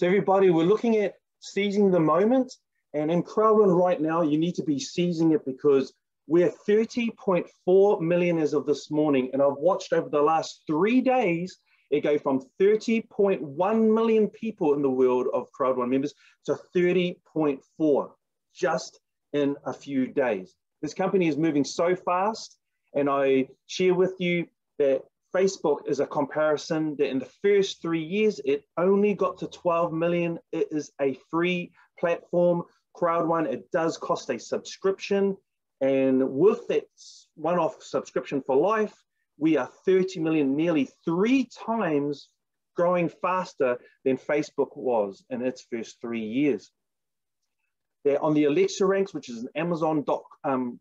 So everybody, we're looking at seizing the moment, and in crowdrun right now, you need to be seizing it because we're 30.4 million as of this morning, and I've watched over the last 3 days, it go from 30.1 million people in the world of crowdrun members to 30.4 just in a few days. This company is moving so fast, and I share with you that Facebook is a comparison that in the first 3 years, it only got to 12 million. It is a free platform. Crowdrun, it does cost a subscription. And with that one-off subscription for life, we are 30 million, nearly 3 times growing faster than Facebook was in its first 3 years. They're on the Alexa ranks, which is an Amazon.com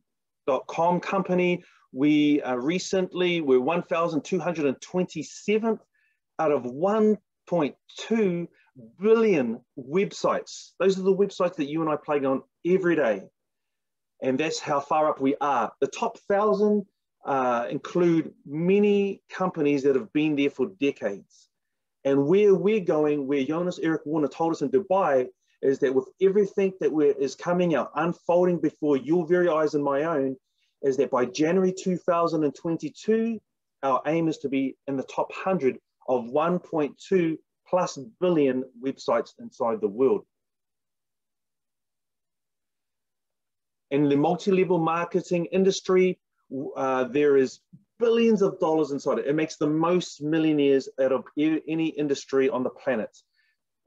company. We recently were 1,227th out of 1.2 billion websites. Those are the websites that you and I play on every day. And that's how far up we are. The top 1,000 include many companies that have been there for decades. And where we're going, where Jonas Eric Warner told us in Dubai, is that with everything that is coming out, unfolding before your very eyes and my own, is that by January 2022, our aim is to be in the top 100 of 1.2+ billion websites inside the world. In the multi-level marketing industry, there is billions of dollars inside it. It makes the most millionaires out of any industry on the planet.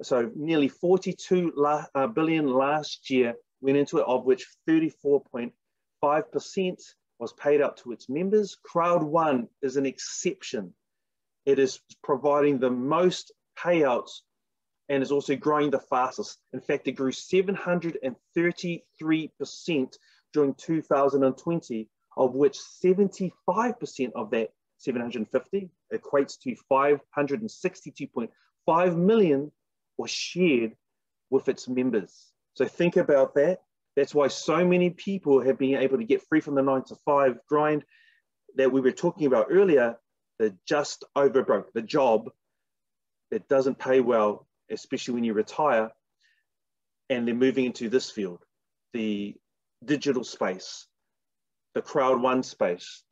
So nearly 42 billion last year went into it, of which 34.5% was paid out to its members. Crowdrun is an exception. It is providing the most payouts and is also growing the fastest. In fact, it grew 733% during 2020, of which 75% of that 750 equates to 562.5 million was shared with its members. So think about that. That's why so many people have been able to get free from the 9-to-5 grind that we were talking about earlier, the just over broke, the job that doesn't pay well, especially when you retire, and they're moving into this field, the digital space, the crowdrun space.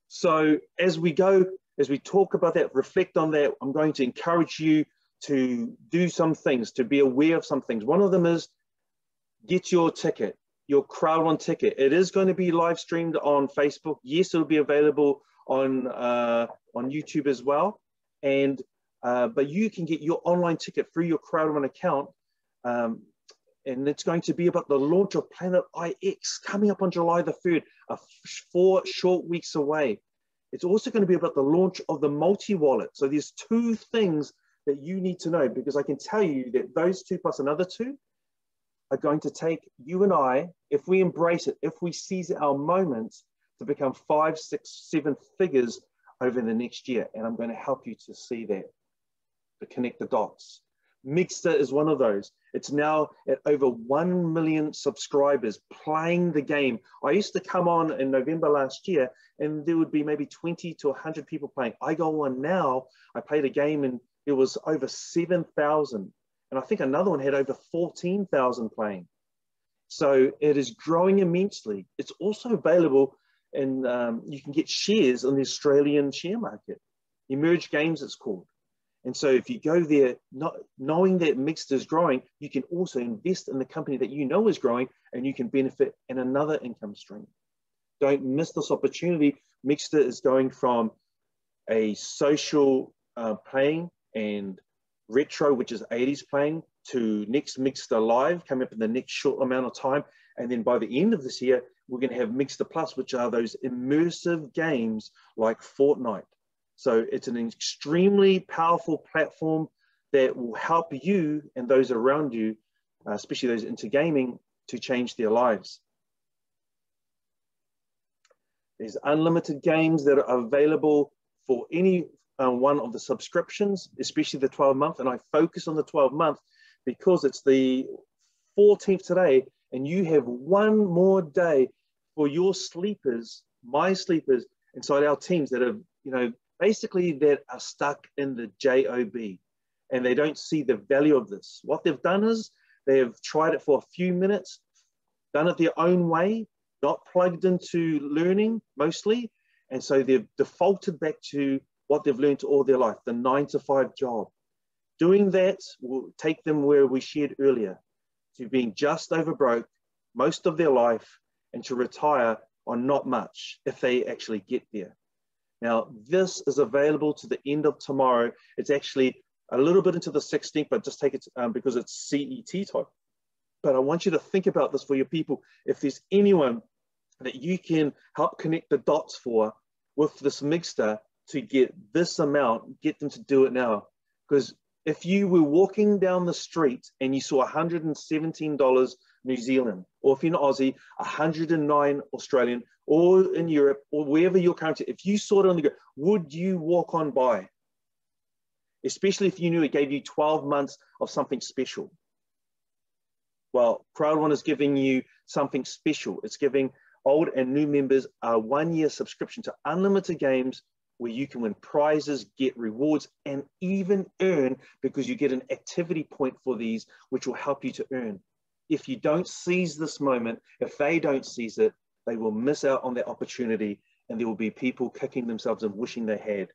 So as we talk about that, reflect on that, I'm going to encourage you to do some things, to be aware of some things. One of them is get your ticket, your crowdrun ticket. It is going to be live streamed on Facebook. Yes, it'll be available on YouTube as well. And but you can get your online ticket through your crowdrun account. And it's going to be about the launch of Planet IX coming up on July the 3rd, 4 short weeks away. It's also going to be about the launch of the multi-wallet. So there's 2 things that you need to know, because I can tell you that those 2 plus another 2 are going to take you and I, if we embrace it, if we seize our moments, to become 5, 6, 7 figures over the next year. And I'm going to help you to see that, to connect the dots. Mixer is one of those. It's now at over 1 million subscribers playing the game. I used to come on in November last year and there would be maybe 20 to 100 people playing. I go on now, I played a game and it was over 7,000. And I think another one had over 14,000 playing. So it is growing immensely. It's also available and you can get shares on the Australian share market. Emerge Games it's called. And so if you go there, not knowing that Mixed is growing, you can also invest in the company that you know is growing and you can benefit in another income stream. Don't miss this opportunity. Mixed is going from a social playing and retro, which is 80s playing, to next Mixed Live coming up in the next short amount of time. And then by the end of this year, we're going to have Mixed Plus, which are those immersive games like Fortnite. So it's an extremely powerful platform that will help you and those around you, especially those into gaming, to change their lives. There's unlimited games that are available for any one of the subscriptions, especially the 12-month. And I focus on the 12-month because it's the 14th today, and you have one more day for your sleepers, my sleepers, inside our teams that have, basically that are stuck in the JOB. and they don't see the value of this. What they've done is they have tried it for a few minutes, done it their own way, not plugged into learning mostly. And so they've defaulted back to what they've learned all their life, the 9-to-5 job. Doing that will take them where we shared earlier, to being just over broke most of their life and to retire on not much if they actually get there. Now, this is available to the end of tomorrow. It's actually a little bit into the 16th, but just take it because it's CET time. But I want you to think about this for your people. If there's anyone that you can help connect the dots for with this mixer to get this amount, get them to do it now. Because if you were walking down the street and you saw $117 New Zealand, or if you're not Aussie, 109 Australian, or in Europe, or wherever you're currently, if you saw it on the go, would you walk on by? Especially if you knew it gave you 12 months of something special. Well, Crowd One is giving you something special. It's giving old and new members a 1-year subscription to unlimited games where you can win prizes, get rewards, and even earn, because you get an activity point for these, which will help you to earn. If you don't seize this moment, if they don't seize it, they will miss out on that opportunity, and there will be people kicking themselves and wishing they had.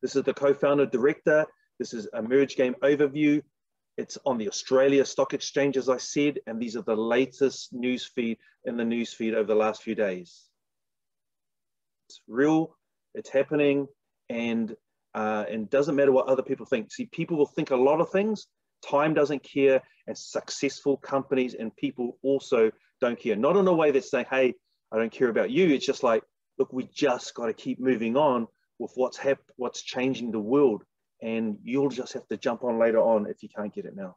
This is the co-founder director. This is a merge game overview. It's on the Australia Stock Exchange, as I said, and these are the latest news feed in the news feed over the last few days. It's real, it's happening, and doesn't matter what other people think. See, people will think a lot of things. Time doesn't care, and successful companies and people also don't care. Not in a way that's saying, hey, I don't care about you. It's just like, look, we just got to keep moving on with what's changing the world. And you'll just have to jump on later on if you can't get it now.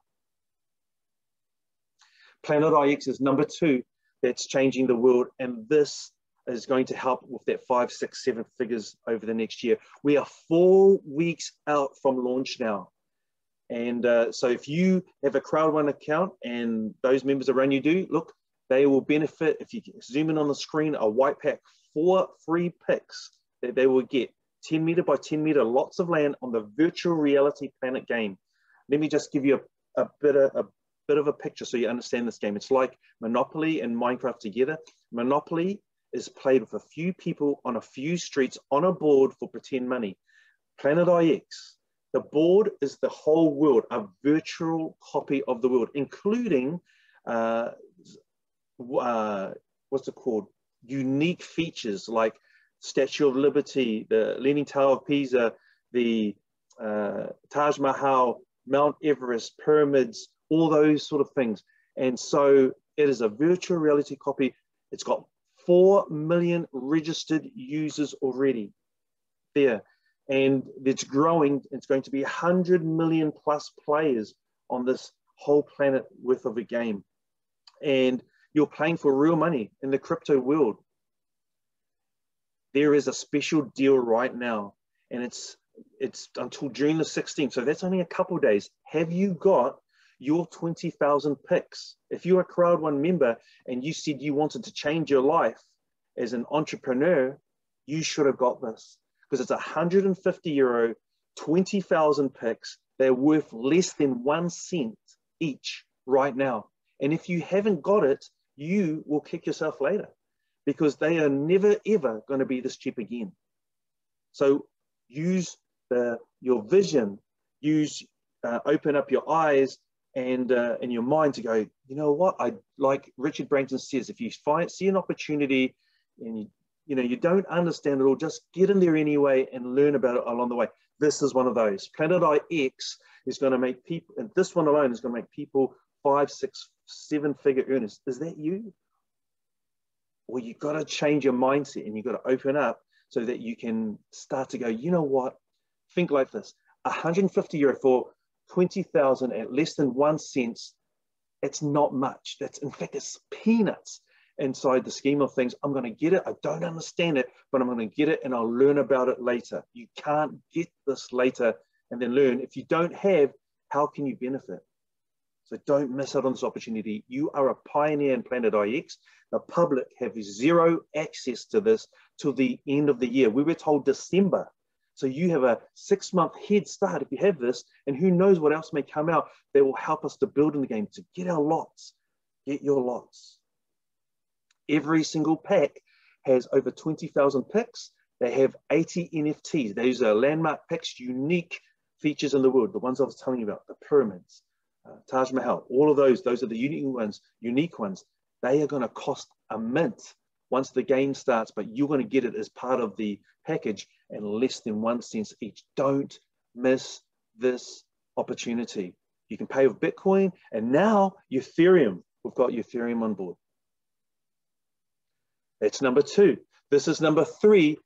Planet IX is number 2 that's changing the world, and this is going to help with that 5, 6, 7 figures over the next year. We are 4 weeks out from launch now. And so if you have a Crowd One account and those members around you do, look, they will benefit. If you zoom in on the screen, a white pack, 4 free picks that they will get. 10 meter by 10 meter, lots of land on the virtual reality Planet game. Let me just give you a bit of a picture so you understand this game. It's like Monopoly and Minecraft together. Monopoly is played with a few people on a few streets on a board for pretend money. Planet IX, the board is the whole world, a virtual copy of the world, including, what's it called? Unique features like Statue of Liberty, the Leaning Tower of Pisa, the Taj Mahal, Mount Everest, pyramids, all those sort of things. And so it is a virtual reality copy. It's got 4 million registered users already there. And it's growing. It's going to be 100 million plus players on this whole planet worth of a game. And you're playing for real money in the crypto world. There is a special deal right now, and it's until June the 16th. So that's only a couple of days. Have you got your 20,000 picks? If you're a Crowd One member and you said you wanted to change your life as an entrepreneur, you should have got this, because it's €150, 20,000 picks. They're worth less than 1 cent each right now. And if you haven't got it, you will kick yourself later, because they are never, ever going to be this cheap again. So use your vision, open up your eyes and your mind to go, you know what, like Richard Branson says, if you see an opportunity and you don't understand it all, just get in there anyway and learn about it along the way. This is one of those. Planet IX is going to make people, and this one alone is going to make people 5, 6, 7 figure earners. Is that you? Well, you've got to change your mindset, and you've got to open up so that you can start to go, you know what, think like this. €150 for 20,000 at less than 1 cent, it's not much. In fact, it's peanuts inside the scheme of things. I'm going to get it. I don't understand it, but I'm going to get it, and I'll learn about it later. You can't get this later and then learn. If you don't have, how can you benefit? So don't miss out on this opportunity. You are a pioneer in Planet IX. The public have zero access to this till the end of the year. We were told December. So you have a 6-month head start if you have this, and who knows what else may come out that will help us to build in the game, to get our lots, get your lots. Every single pack has over 20,000 picks. They have 80 NFTs. Those are landmark picks, unique features in the world. The ones I was telling you about, the pyramids, Taj Mahal, all of those are the unique ones. They are going to cost a mint once the game starts, but you're going to get it as part of the package and less than 1 cent each. Don't miss this opportunity. You can pay with Bitcoin, and now Ethereum. We've got Ethereum on board. That's number 2. This is number 3,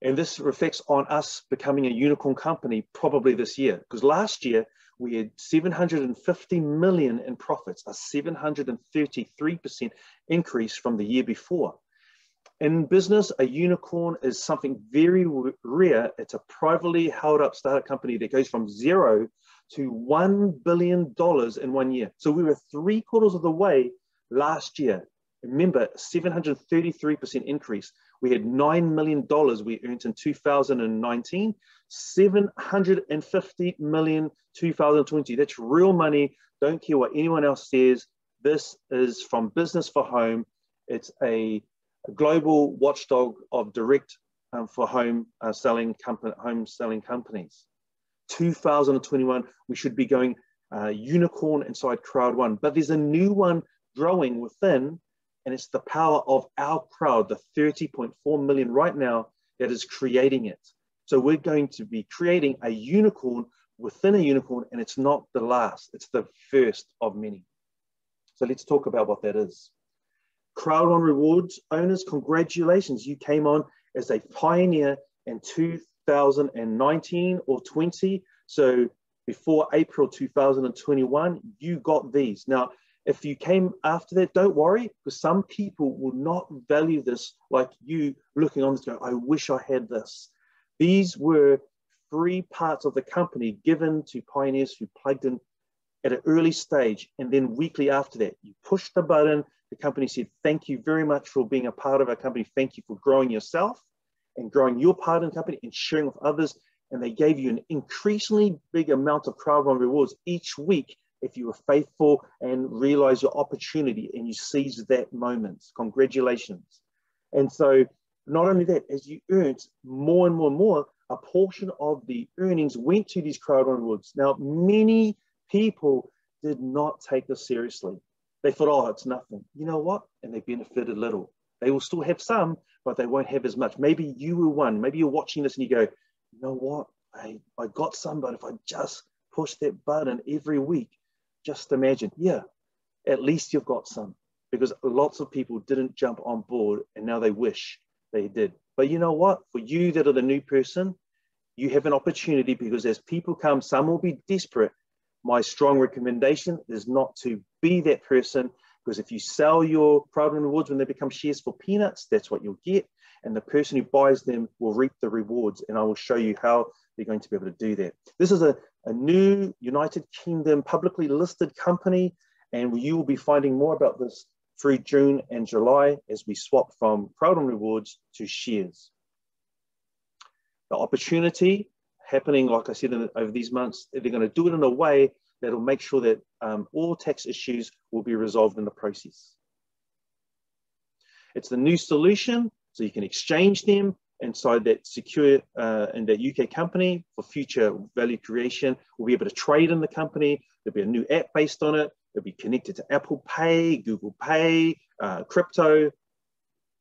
and this reflects on us becoming a unicorn company probably this year, because last year we had 750 million in profits, a 733% increase from the year before. In business, a unicorn is something very rare. It's a privately held up startup company that goes from 0 to $1 billion in 1 year. So we were 3/4 of the way last year. Remember, 733% increase. We had $9 million we earned in 2019, 750 million 2020. That's real money. Don't care what anyone else says. This is from Business for Home. It's a global watchdog of direct for home selling companies. 2021, we should be going unicorn inside Crowd One, but there's a new one growing within, and it's the power of our crowd, the 30.4 million right now that is creating it. So we're going to be creating a unicorn within a unicorn, and it's not the last, it's the first of many. So let's talk about what that is. Crowd One Rewards owners, congratulations. You came on as a pioneer in 2019 or 20. So before April 2021, you got these. Now, if you came after that, don't worry, because some people will not value this like you looking on this going, I wish I had this. These were free parts of the company given to pioneers who plugged in at an early stage, and then weekly after that, you pushed the button, the company said, thank you very much for being a part of our company. Thank you for growing yourself and growing your part in the company and sharing with others. And they gave you an increasingly big amount of Crowd One rewards each week if you were faithful and realize your opportunity and you seized that moment. Congratulations. And so not only that, as you earned more and more and more, a portion of the earnings went to these Crowd One rewards. Now, many people did not take this seriously. They thought, oh, it's nothing. You know what? And they benefited little. They will still have some, but they won't have as much. Maybe you were one. Maybe you're watching this and you go, you know what? I got some, but if I just push that button every week, just imagine, yeah, at least you've got some, because lots of people didn't jump on board and now they wish they did. But you know what? For you that are the new person, you have an opportunity, because as people come, some will be desperate. My strong recommendation is not to be that person, because if you sell your Crowd One rewards when they become shares for peanuts, that's what you'll get. And the person who buys them will reap the rewards. And I will show you how they're going to be able to do that. This is a new United Kingdom publicly listed company, and you will be finding more about this through June and July as we swap from Crowd One rewards to shares. The opportunity happening, like I said, over these months, they're going to do it in a way that will make sure that all tax issues will be resolved in the process. It's the new solution, so you can exchange them inside that secure in that UK company for future value creation. We'll be able to trade in the company. There'll be a new app based on it. It'll be connected to Apple Pay, Google Pay, crypto,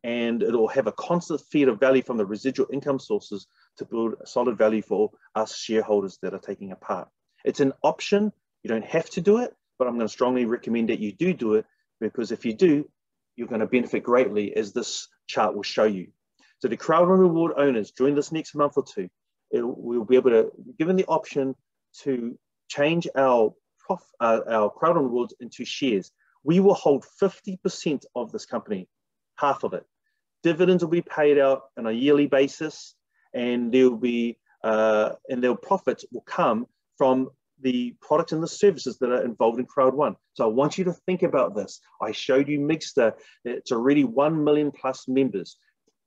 and it'll have a constant feed of value from the residual income sources to build a solid value for us shareholders that are taking a part. It's an option. You don't have to do it, but I'm going to strongly recommend that you do it, because if you do, you're going to benefit greatly, as this chart will show you. So the Crowd One reward owners, during this next month or two, we'll be able to, given the option to change our Crowd One rewards into shares. We will hold 50% of this company, half of it. Dividends will be paid out on a yearly basis, and there will be and their profits will come from the products and the services that are involved in Crowd One. So I want you to think about this. I showed you Mixter, it's already 1 million plus members.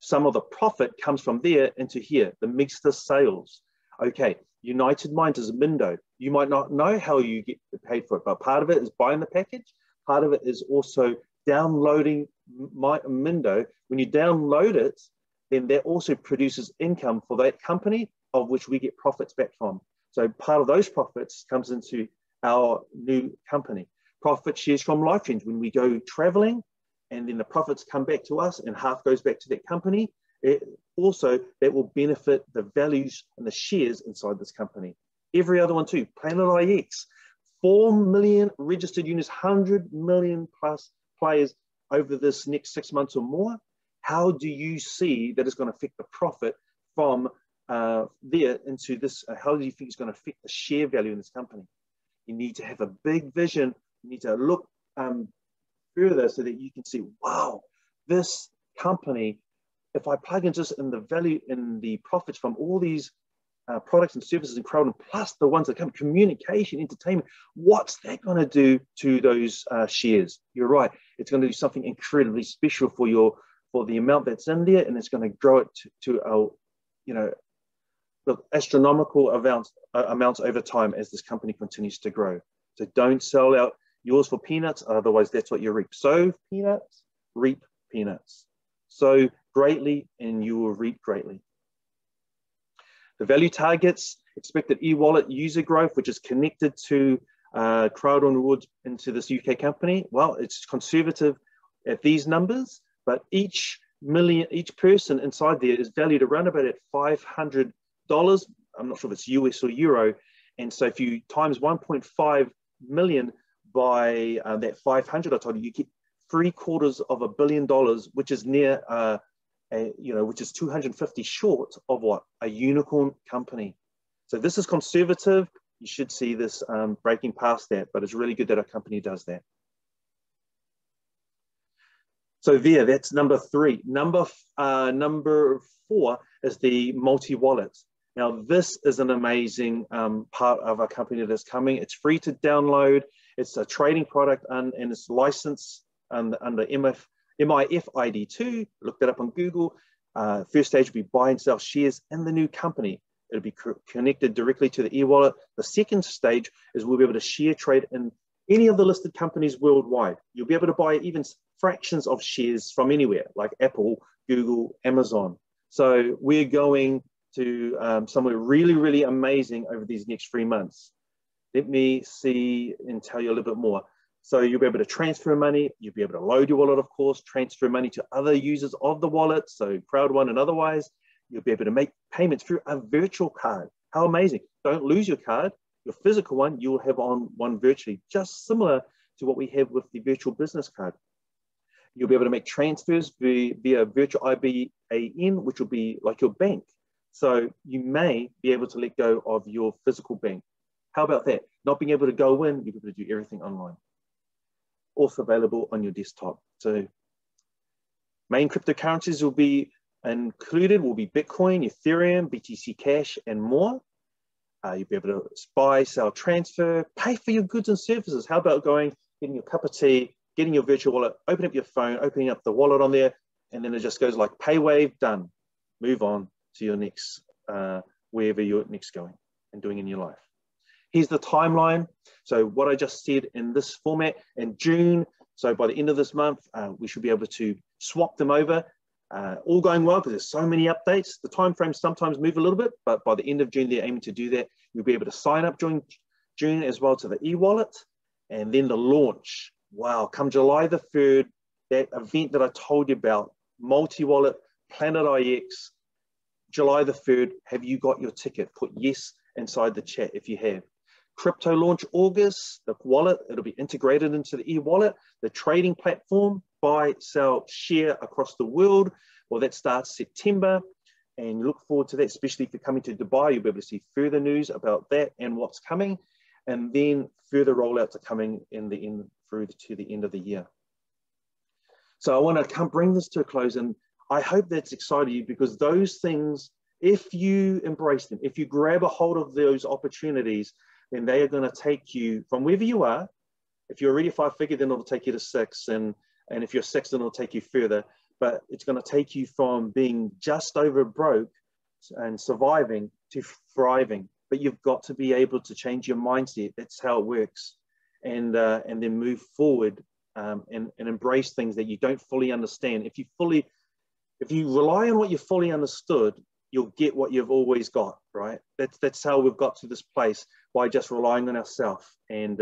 some of the profit comes from there into here, the mixed sales. Okay, United Minds is a Mindo. You might not know how you get paid for it, but part of it is buying the package. Part of it is also downloading my Mindo. When you download it, then that also produces income for that company, of which we get profits back from. So part of those profits comes into our new company. Profit shares from life change when we go traveling, and then the profits come back to us and half goes back to that company. Also, that will benefit the values and the shares inside this company. Every other one too, Planet IX, 4 million registered units, 100 million plus players over this next 6 months or more. How do you see that it's going to affect the profit from there into this? How do you think it's going to affect the share value in this company? You need to have a big vision. You need to look further so that you can see, wow, this company, if I plug in just in the value, in the profits from all these products and services in Crowd, plus the ones that come, communication, entertainment, what's that going to do to those shares? You're right. It's going to do something incredibly special for the amount that's in there, and it's going to grow it to look, astronomical amounts over time as this company continues to grow. So don't sell out yours for peanuts, otherwise that's what you reap. Sow peanuts, reap peanuts. Sow greatly and you will reap greatly. The value targets, expected e-wallet user growth, which is connected to Crowd on Rewards into this UK company. Well, it's conservative at these numbers, but each person inside there is valued around about at $500. I'm not sure if it's US or Euro. And so if you times 1.5 million by that 500, I told you, you get $750 million, which is near, which is 250 short of what? A unicorn company. So this is conservative. You should see this breaking past that, but it's really good that a company does that. So that's number 3. Number 4 is the multi-wallet. Now, this is an amazing part of a company that's coming. It's free to download. It's a trading product and it's licensed under MIFID2. Look that up on Google. First stage will be buy and sell shares in the new company. It'll be connected directly to the e-wallet. The second stage is we'll be able to share trade in any of the listed companies worldwide. You'll be able to buy even fractions of shares from anywhere, like Apple, Google, Amazon. So we're going to somewhere really, really amazing over these next 3 months. Let me see and tell you a little bit more. So you'll be able to transfer money. You'll be able to load your wallet, of course, transfer money to other users of the wallet, so Crowd One and otherwise. You'll be able to make payments through a virtual card. How amazing. Don't lose your card. Your physical one, you'll have on one virtually, just similar to what we have with the virtual business card. You'll be able to make transfers via virtual IBAN, which will be like your bank. So you may be able to let go of your physical bank. How about that? Not being able to go in, you'll be able to do everything online. Also available on your desktop. So main cryptocurrencies will be included, will be Bitcoin, Ethereum, BTC Cash, and more. You'll be able to buy, sell, transfer, pay for your goods and services. How about getting your cup of tea, getting your virtual wallet, open up your phone, opening up the wallet on there, and then it just goes like pay wave, done. Move on to your next, wherever you're next going and doing in your life. Here's the timeline. So what I just said in this format in June, so by the end of this month, we should be able to swap them over. All going well because there's so many updates. The time frames sometimes move a little bit, but by the end of June, they're aiming to do that. You'll be able to sign up during June as well to the e-wallet, and then the launch. Wow, come July the 3rd, that event that I told you about, multi-wallet, Planet IX, July the 3rd, have you got your ticket? Put yes inside the chat if you have. Crypto launch August, the wallet, it'll be integrated into the e-wallet, the trading platform, buy, sell, share across the world. Well, that starts September, and look forward to that, especially if you're coming to Dubai. You'll be able to see further news about that and what's coming, and then further rollouts are coming through to the end of the year. So I want to bring this to a close, and I hope that's excited you, because those things, if you embrace them, if you grab a hold of those opportunities, then they are going to take you from wherever you are. If you're already 5-figure, then it'll take you to 6, and if you're 6, then it'll take you further. but it's going to take you from being just over broke and surviving to thriving. But you've got to be able to change your mindset. That's how it works. And then move forward and embrace things that you don't fully understand. If you rely on what you fully understood, you'll get what you've always got, right? That's how we've got to this place, by just relying on ourselves. And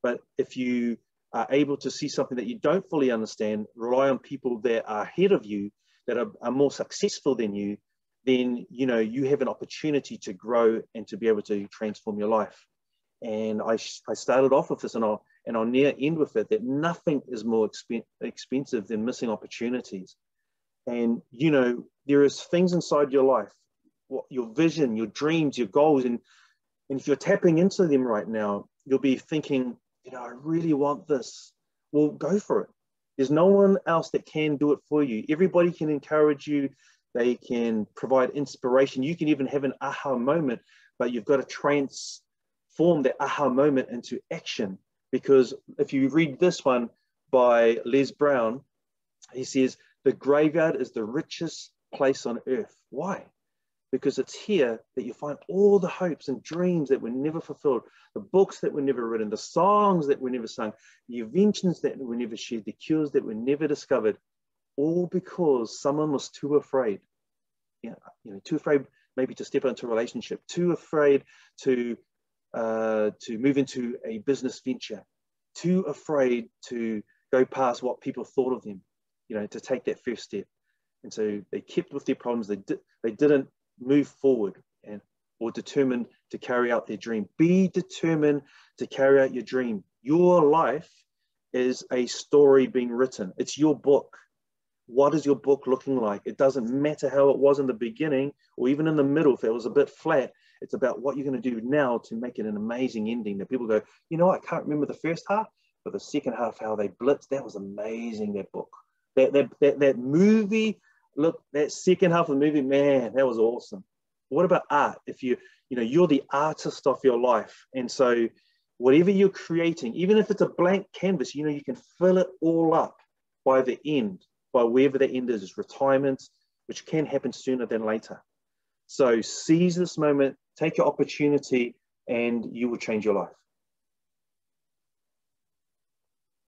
but if you are able to see something that you don't fully understand, rely on people that are ahead of you, that are more successful than you, then you have an opportunity to grow and to be able to transform your life. And I started off with this, and I'll near end with it, that nothing is more expensive than missing opportunities. And there is things inside your life, your vision, your dreams, your goals, and if you're tapping into them right now, you'll be thinking, I really want this. Well, go for it. There's no one else that can do it for you. Everybody can encourage you. They can provide inspiration. You can even have an aha moment, but you've got to transform that aha moment into action. Because if you read this one by Les Brown, he says, the graveyard is the richest place on earth. Why? Because it's here that you find all the hopes and dreams that were never fulfilled, the books that were never written, the songs that were never sung, the inventions that were never shared, the cures that were never discovered, all because someone was too afraid. Too afraid maybe to step into a relationship, too afraid to move into a business venture, too afraid to go past what people thought of them, to take that first step. And so they kept with their problems. They didn't move forward or determined to carry out their dream. Be determined to carry out your dream. Your life is a story being written. It's your book. What is your book looking like? It doesn't matter how it was in the beginning or even in the middle. If it was a bit flat, it's about what you're going to do now to make it an amazing ending that people go, I can't remember the first half, but the second half, how they blitzed, that was amazing, that book. That movie, look, that second half of the movie, man, that was awesome. What about art? If you're the artist of your life. And so whatever you're creating, even if it's a blank canvas, you can fill it all up by the end, by wherever the end is retirement, which can happen sooner than later. So seize this moment, take your opportunity, and you will change your life.